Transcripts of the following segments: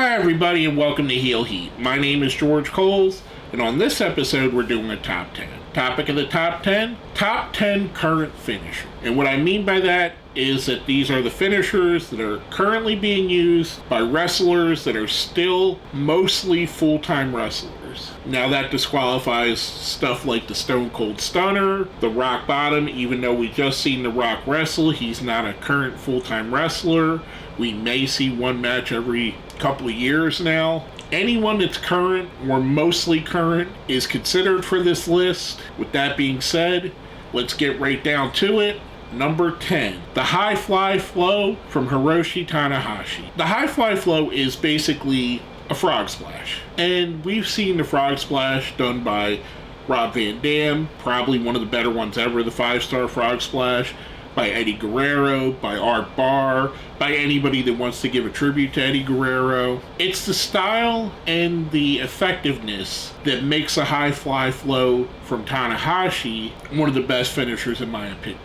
Hi everybody and welcome to Heel Heat. My name is George Coles, and on this episode we're doing a top 10. Topic of the top 10? Top 10 current finishers. And what I mean by that is that these are the finishers that are currently being used by wrestlers that are still mostly full-time wrestlers. Now that disqualifies stuff like the Stone Cold Stunner, the Rock Bottom. Even though we just seen The Rock wrestle, he's not a current full-time wrestler. We may see one match every couple of years now. Anyone that's current or mostly current is considered for this list. With that being said, let's get right down to it. Number 10, the High Fly Flow from Hiroshi Tanahashi. The High Fly Flow is basically a frog splash. And we've seen the frog splash done by Rob Van Dam, probably one of the better ones ever, the 5-star frog splash, by Eddie Guerrero, by Art Barr, by anybody that wants to give a tribute to Eddie Guerrero. It's the style and the effectiveness that makes a High Fly Flow from Tanahashi one of the best finishers in my opinion.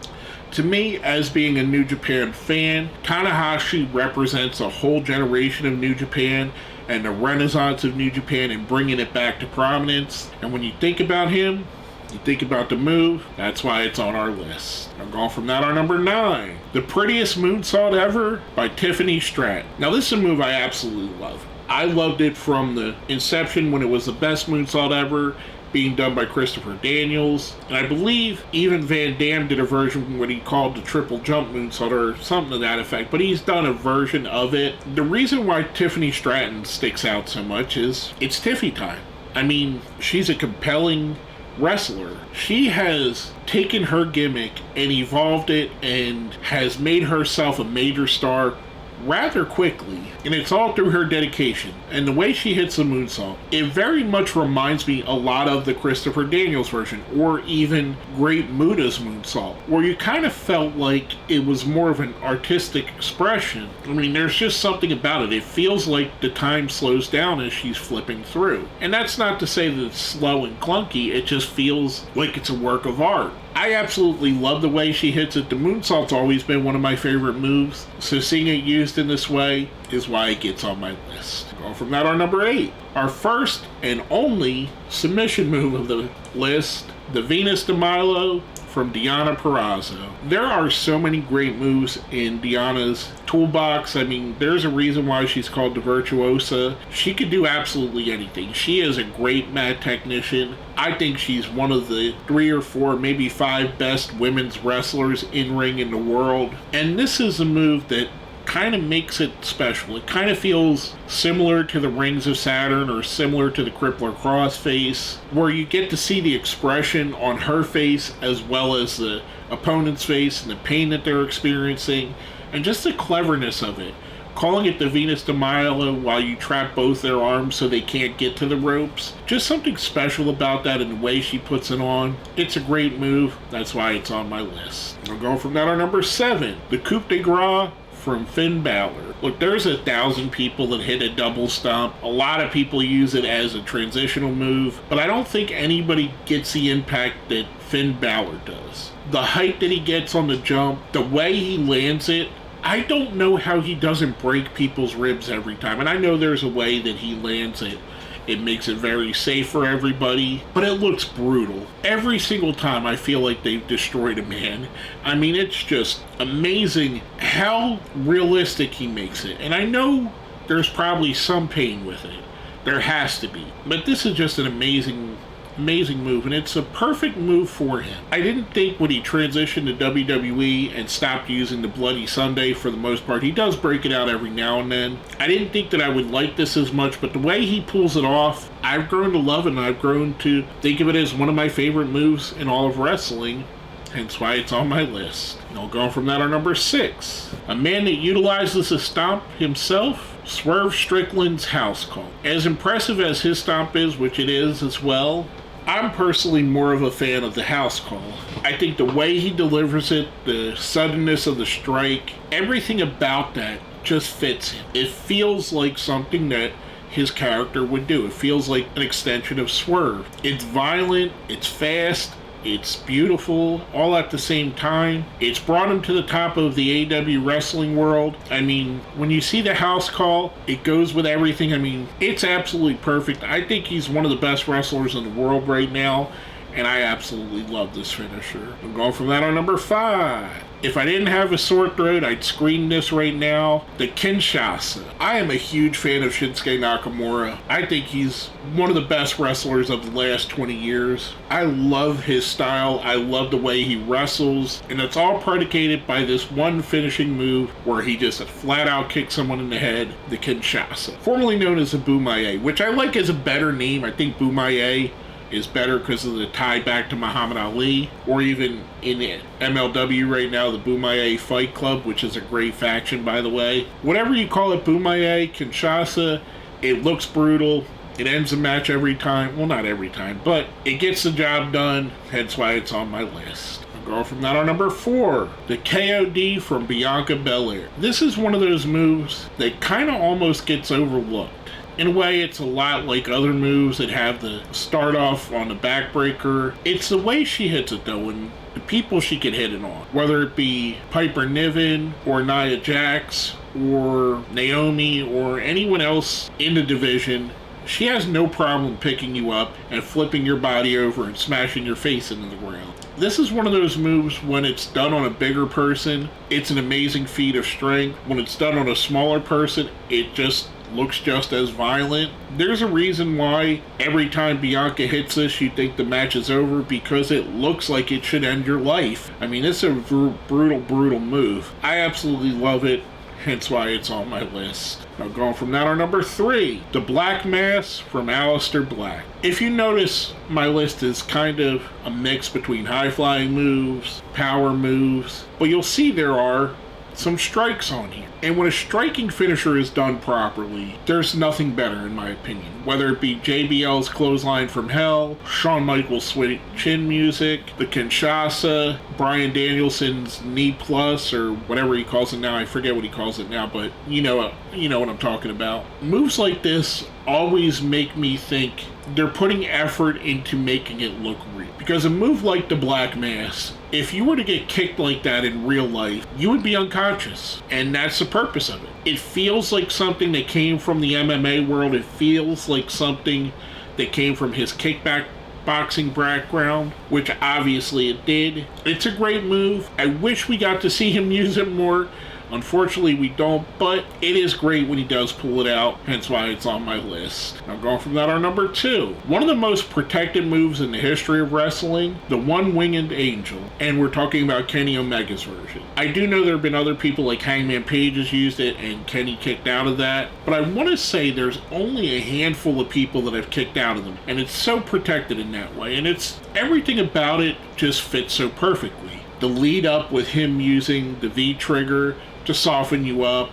To me, as being a New Japan fan, Tanahashi represents a whole generation of New Japan and the renaissance of New Japan and bringing it back to prominence. And when you think about him, you think about the move, that's why it's on our list. I'm going from that, our number 9. The Prettiest Moonsault Ever by Tiffany Stratton. Now this is a move I absolutely love. I loved it from the inception when it was the best moonsault ever, being done by Christopher Daniels. And I believe even Van Dam did a version what he called the triple jump moonsault or something to that effect, but he's done a version of it. The reason why Tiffany Stratton sticks out so much is it's Tiffy time. I mean, she's a compelling wrestler. She has taken her gimmick and evolved it and has made herself a major star rather quickly, and it's all through her dedication and the way she hits the moonsault. It very much reminds me a lot of the Christopher Daniels version, or even Great Muda's moonsault, where you kind of felt like it was more of an artistic expression. I mean, there's just something about it. It feels like the time slows down as she's flipping through. And that's not to say that it's slow and clunky, it just feels like it's a work of art. I absolutely love the way she hits it. The moonsault's always been one of my favorite moves, so seeing it used in this way is why it gets on my list. Going from that, our number 8. Our first and only submission move of the list, the Venus de Milo from Deonna Purrazzo. There are so many great moves in Deonna's toolbox. I mean, there's a reason why she's called the Virtuosa. She could do absolutely anything. She is a great mat technician. I think she's one of the 3 or 4, maybe 5 best women's wrestlers in ring in the world. And this is a move that kind of makes it special. It kind of feels similar to the Rings of Saturn or similar to the Crippler Crossface, where you get to see the expression on her face as well as the opponent's face and the pain that they're experiencing, and just the cleverness of it. Calling it the Venus de Milo while you trap both their arms so they can't get to the ropes. Just something special about that and the way she puts it on. It's a great move. That's why it's on my list. We'll go from that, our number 7. The Coup de Grace from Finn Balor. Look, there's 1,000 people that hit a double stomp. A lot of people use it as a transitional move, but I don't think anybody gets the impact that Finn Balor does. The height that he gets on the jump, the way he lands it, I don't know how he doesn't break people's ribs every time. And I know there's a way that he lands it. It makes it very safe for everybody, but it looks brutal. Every single time I feel like they've destroyed a man. I mean, it's just amazing how realistic he makes it. And I know there's probably some pain with it. There has to be. But this is just an amazing move, and it's a perfect move for him. I didn't think when he transitioned to WWE and stopped using the Bloody Sunday for the most part, he does break it out every now and then. I didn't think that I would like this as much, but the way he pulls it off, I've grown to love it, and I've grown to think of it as one of my favorite moves in all of wrestling, hence why it's on my list. And I'll go from that, our number 6. A man that utilizes a stomp himself, Swerve Strickland's House Call. As impressive as his stomp is, which it is as well, I'm personally more of a fan of the house call. I think the way he delivers it, the suddenness of the strike, everything about that just fits him. It feels like something that his character would do. It feels like an extension of Swerve. It's violent, it's fast, It's beautiful, all at the same time. It's brought him to the top of the AEW wrestling world. I mean, when you see the house call, it goes with everything. I mean, it's absolutely perfect. I think he's one of the best wrestlers in the world right now, and I absolutely love this finisher. I'm going from that on number 5. If I didn't have a sore throat, I'd scream this right now. The Kinshasa. I am a huge fan of Shinsuke Nakamura. I think he's one of the best wrestlers of the last 20 years. I love his style. I love the way he wrestles. And it's all predicated by this one finishing move where he just flat out kicks someone in the head, the Kinshasa. Formerly known as the Bumaye, which I like as a better name. I think Bumaye is better because of the tie back to Muhammad Ali, or even in the MLW right now, the Bumaye Fight Club, which is a great faction, by the way. Whatever you call it, Bumaye, Kinshasa, it looks brutal. It ends the match every time. Well, not every time, but it gets the job done, hence why it's on my list. I'll go from that on number 4, the KOD from Bianca Belair. This is one of those moves that kind of almost gets overlooked. In a way, it's a lot like other moves that have the start off on the backbreaker. It's the way she hits it, though, and the people she can hit it on. Whether it be Piper Niven, or Nia Jax, or Naomi, or anyone else in the division, she has no problem picking you up and flipping your body over and smashing your face into the ground. This is one of those moves when it's done on a bigger person, it's an amazing feat of strength. When it's done on a smaller person, it just looks just as violent. There's a reason why every time Bianca hits this, you think the match is over, because it looks like it should end your life. I mean, it's a brutal move. I absolutely love it, hence why it's on my list. Now going from that on number 3, the Black Mass from Aleister Black. If you notice, my list is kind of a mix between high-flying moves, power moves, but you'll see there are some strikes on here. And when a striking finisher is done properly, there's nothing better in my opinion. Whether it be JBL's Clothesline from Hell, Shawn Michaels' Sweet Chin Music, the Kinshasa, Bryan Danielson's Knee Plus, or whatever he calls it now. I forget what he calls it now, but you know what I'm talking about. Moves like this always make me think they're putting effort into making it look real. Because a move like the Black Mass, if you were to get kicked like that in real life, you would be unconscious. And that's the purpose of it. It feels like something that came from the MMA world. It feels like something that came from his kickback boxing background, which obviously it did. It's a great move. I wish we got to see him use it more. Unfortunately, we don't, but it is great when he does pull it out, hence why it's on my list. Now, going from that on number 2, one of the most protected moves in the history of wrestling, the One-Winged Angel, and we're talking about Kenny Omega's version. I do know there have been other people like Hangman Page has used it, and Kenny kicked out of that, but I want to say there's only a handful of people that have kicked out of them, and it's so protected in that way, and it's everything about it just fits so perfectly. The lead up with him using the V-trigger to soften you up,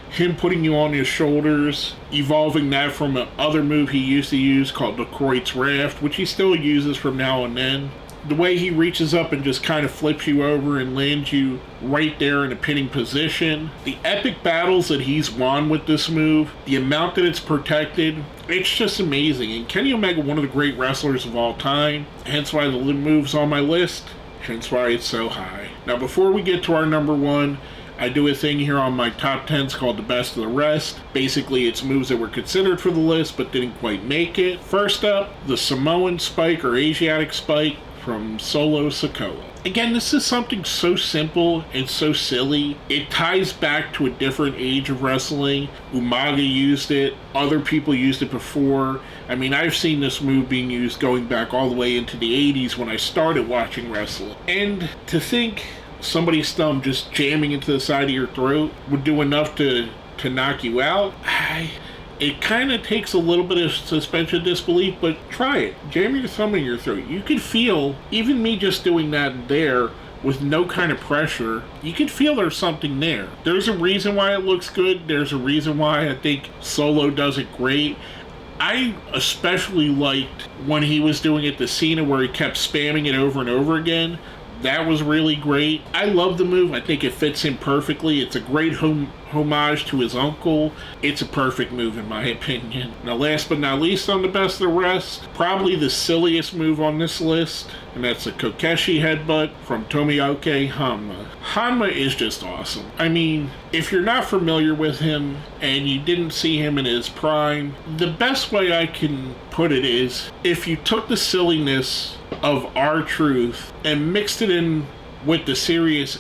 him putting you on his shoulders, evolving that from another move he used to use called the Kreutz Raft, which he still uses from now and then. The way he reaches up and just kind of flips you over and lands you right there in a pinning position. The epic battles that he's won with this move, the amount that it's protected, it's just amazing. And Kenny Omega, one of the great wrestlers of all time, hence why the move's on my list, hence why it's so high. Now before we get to our number 1, I do a thing here on my top 10s called the best of the rest. Basically, it's moves that were considered for the list but didn't quite make it. First up, the Samoan Spike or Asiatic Spike from Solo Sikoa. Again, this is something so simple and so silly. It ties back to a different age of wrestling. Umaga used it. Other people used it before. I mean, I've seen this move being used going back all the way into the 80s when I started watching wrestling. And to think somebody's thumb just jamming into the side of your throat would do enough to knock you out, it kind of takes a little bit of suspension of disbelief, but try it. Jam your thumb in your throat. You could feel, even me just doing that there with no kind of pressure, you could feel there's something there. There's a reason why it looks good. There's a reason why I think Solo does it great. I especially liked when he was doing it to Cena where he kept spamming it over and over again. That was really great. I love the move. I think it fits him perfectly. It's a great homage to his uncle. It's a perfect move in my opinion. Now last but not least on the best of the rest, probably the silliest move on this list, and that's a Kokeshi headbutt from Tomoaki Honma. Honma is just awesome. I mean, if you're not familiar with him and you didn't see him in his prime, the best way I can put it is if you took the silliness of R-Truth and mixed it in with the serious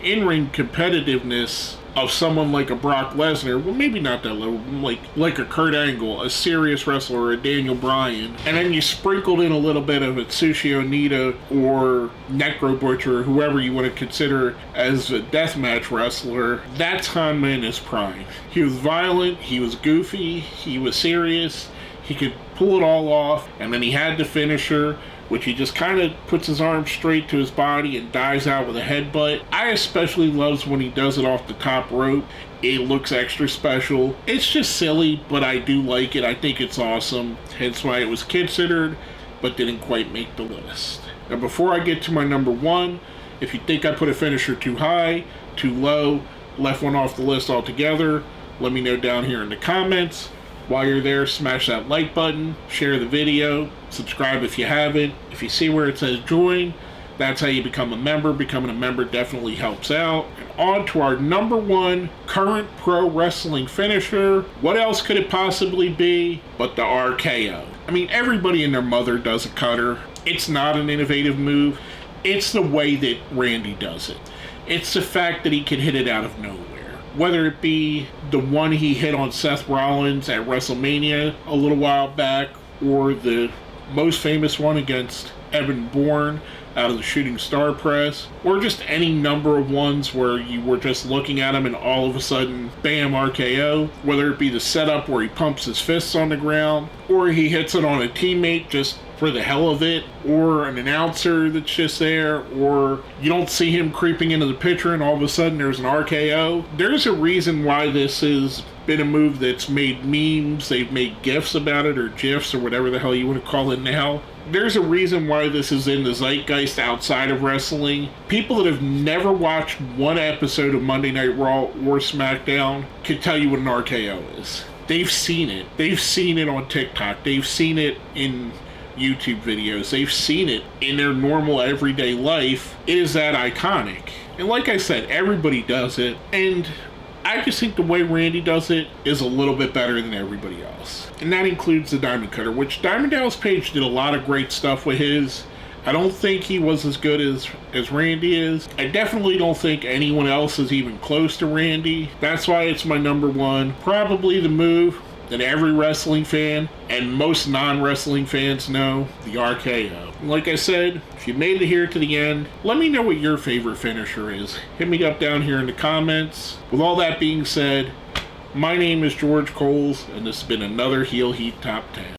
in-ring competitiveness of someone like a Brock Lesnar, well, maybe not that level, like a Kurt Angle, a serious wrestler, or a Daniel Bryan, and then you sprinkled in a little bit of Atsushi Onita or Necro Butcher, or whoever you want to consider as a deathmatch wrestler, that's Honma in his prime. He was violent, he was goofy, he was serious, he could pull it all off, and then he had the finisher, which he just kind of puts his arm straight to his body and dives out with a headbutt. I especially love when he does it off the top rope. It looks extra special. It's just silly, but I do like it. I think it's awesome. Hence why it was considered, but didn't quite make the list. Now before I get to my number one, if you think I put a finisher too high, too low, left one off the list altogether, let me know down here in the comments. While you're there, smash that like button, share the video, subscribe if you haven't. If you see where it says join, that's how you become a member. Becoming a member definitely helps out. And on to our number one current pro wrestling finisher. What else could it possibly be but the RKO? I mean, everybody and their mother does a cutter. It's not an innovative move. It's the way that Randy does it. It's the fact that he can hit it out of nowhere. Whether it be the one he hit on Seth Rollins at WrestleMania a little while back, or the most famous one against Evan Bourne out of the Shooting Star Press, or just any number of ones where you were just looking at him and all of a sudden, bam, RKO. Whether it be the setup where he pumps his fists on the ground, or he hits it on a teammate just for the hell of it, or an announcer that's just there, or you don't see him creeping into the picture and all of a sudden there's an RKO. There's a reason why this has been a move that's made memes, they've made GIFs about it, or GIFs, or whatever the hell you want to call it now. There's a reason why this is in the zeitgeist outside of wrestling. People that have never watched one episode of Monday Night Raw or SmackDown can tell you what an RKO is. They've seen it. They've seen it on TikTok. They've seen it in YouTube videos. They've seen it in their normal everyday life. It is that iconic. And like I said, everybody does it. And I just think the way Randy does it is a little bit better than everybody else. And that includes the Diamond Cutter, which Diamond Dallas Page did a lot of great stuff with his. I don't think he was as good as Randy is. I definitely don't think anyone else is even close to Randy. That's why it's my number one. Probably the move that every wrestling fan and most non-wrestling fans know, the RKO. Like I said, if you made it here to the end, let me know what your favorite finisher is. Hit me up down here in the comments. With all that being said, my name is George Coles, and this has been another Heel Heat Top 10.